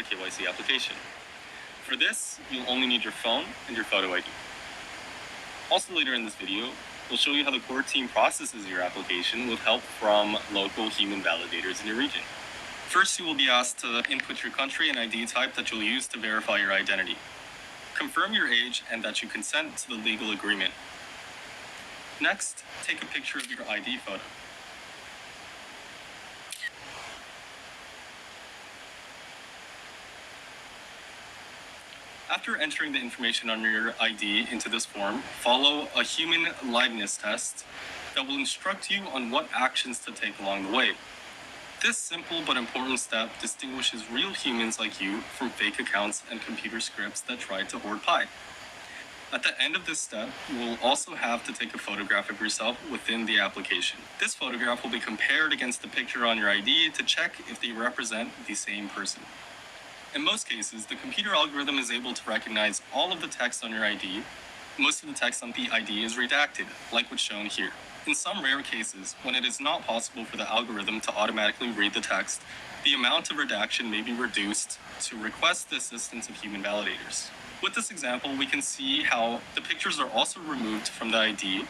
a KYC application. For this, you'll only need your phone and your photo ID. Also later in this video, we'll show you how the core team processes your application with help from local human validators in your region. First, you will be asked to input your country and ID type that you'll use to verify your identity. Confirm your age and that you consent to the legal agreement. Next, take a picture of your ID photo. After entering the information on your ID into this form, follow a human liveness test that will instruct you on what actions to take along the way. This simple but important step distinguishes real humans like you from fake accounts and computer scripts that try to hoard pie. At the end of this step, you will also have to take a photograph of yourself within the application. This photograph will be compared against the picture on your ID to check if they represent the same person. In most cases, the computer algorithm is able to recognize all of the text on your ID. Most of the text on the ID is redacted, like what's shown here. In some rare cases, when it is not possible for the algorithm to automatically read the text, the amount of redaction may be reduced to request the assistance of human validators. With this example, we can see how the pictures are also removed from the ID.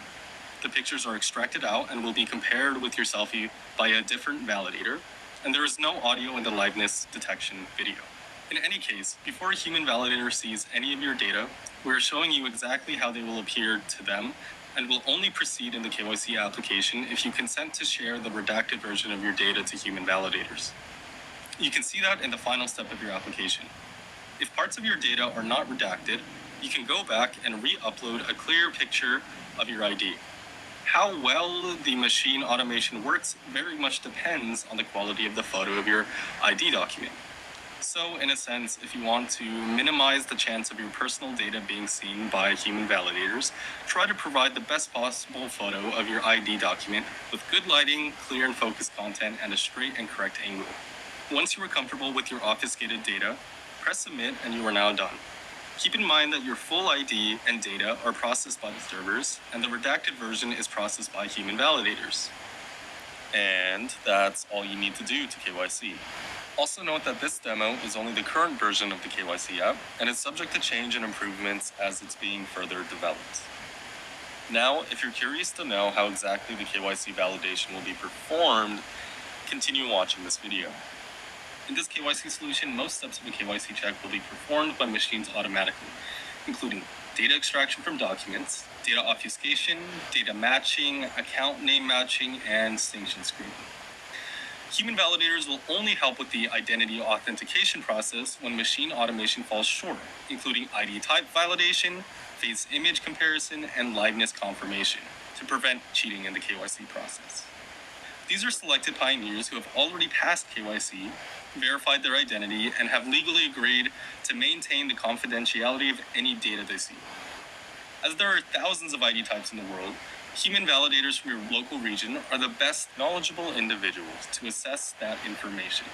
The pictures are extracted out and will be compared with your selfie by a different validator, and there is no audio in the liveness detection video. In any case, before a human validator sees any of your data, we are showing you exactly how they will appear to them and will only proceed in the KYC application if you consent to share the redacted version of your data to human validators. You can see that in the final step of your application. If parts of your data are not redacted, you can go back and re-upload a clear picture of your ID. How well the machine automation works very much depends on the quality of the photo of your ID document. So, in a sense, if you want to minimize the chance of your personal data being seen by human validators, try to provide the best possible photo of your ID document with good lighting, clear and focused content, and a straight and correct angle. Once you are comfortable with your obfuscated data, press submit and you are now done. Keep in mind that your full ID and data are processed by the servers, and the redacted version is processed by human validators. And that's all you need to do to KYC. Also note that this demo is only the current version of the KYC app and is subject to change and improvements as it's being further developed. Now, if you're curious to know how exactly the KYC validation will be performed, continue watching this video. In this KYC solution, most steps of a KYC check will be performed by machines automatically, including data extraction from documents, data obfuscation, data matching, account name matching, and sanction screening. Human validators will only help with the identity authentication process when machine automation falls short, including ID type validation, face image comparison, and liveness confirmation to prevent cheating in the KYC process. These are selected pioneers who have already passed KYC, verified their identity, and have legally agreed to maintain the confidentiality of any data they see. As there are thousands of ID types in the world, human validators from your local region are the best knowledgeable individuals to assess that information.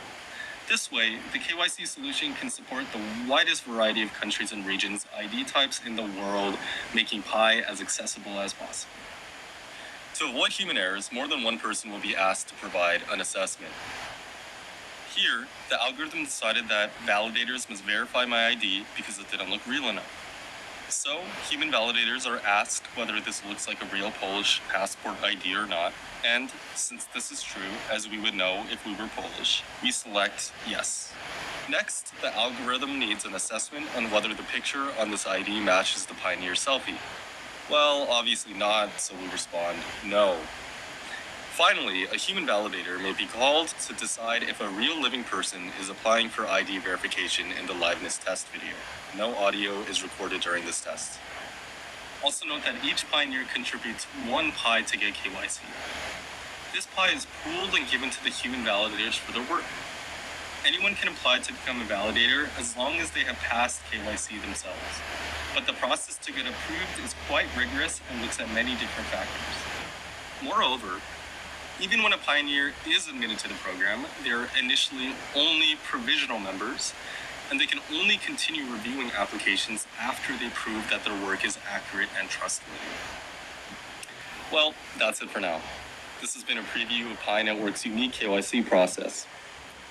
This way, the KYC solution can support the widest variety of countries and regions' ID types in the world, making Pi as accessible as possible. To avoid human errors, more than one person will be asked to provide an assessment. Here, the algorithm decided that validators must verify my ID because it didn't look real enough. So, human validators are asked whether this looks like a real Polish passport ID or not, and since this is true, as we would know if we were Polish, we select yes. Next, the algorithm needs an assessment on whether the picture on this ID matches the Pioneer selfie. Well, obviously not, so we respond no. Finally, a human validator may be called to decide if a real living person is applying for ID verification in the liveness test video. No audio is recorded during this test. Also note that each pioneer contributes 1 Pi to get KYC. This Pi is pooled and given to the human validators for their work. Anyone can apply to become a validator as long as they have passed KYC themselves. But the process to get approved is quite rigorous and looks at many different factors. Moreover, even when a pioneer is admitted to the program, they are initially only provisional members, and they can only continue reviewing applications after they prove that their work is accurate and trustworthy. Well, that's it for now. This has been a preview of Pi Network's unique KYC process.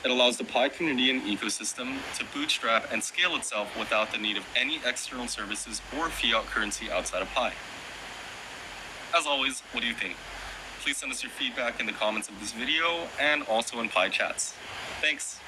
It allows the Pi community and ecosystem to bootstrap and scale itself without the need of any external services or fiat currency outside of Pi. As always, what do you think? Please send us your feedback in the comments of this video and also in Pi chats. Thanks!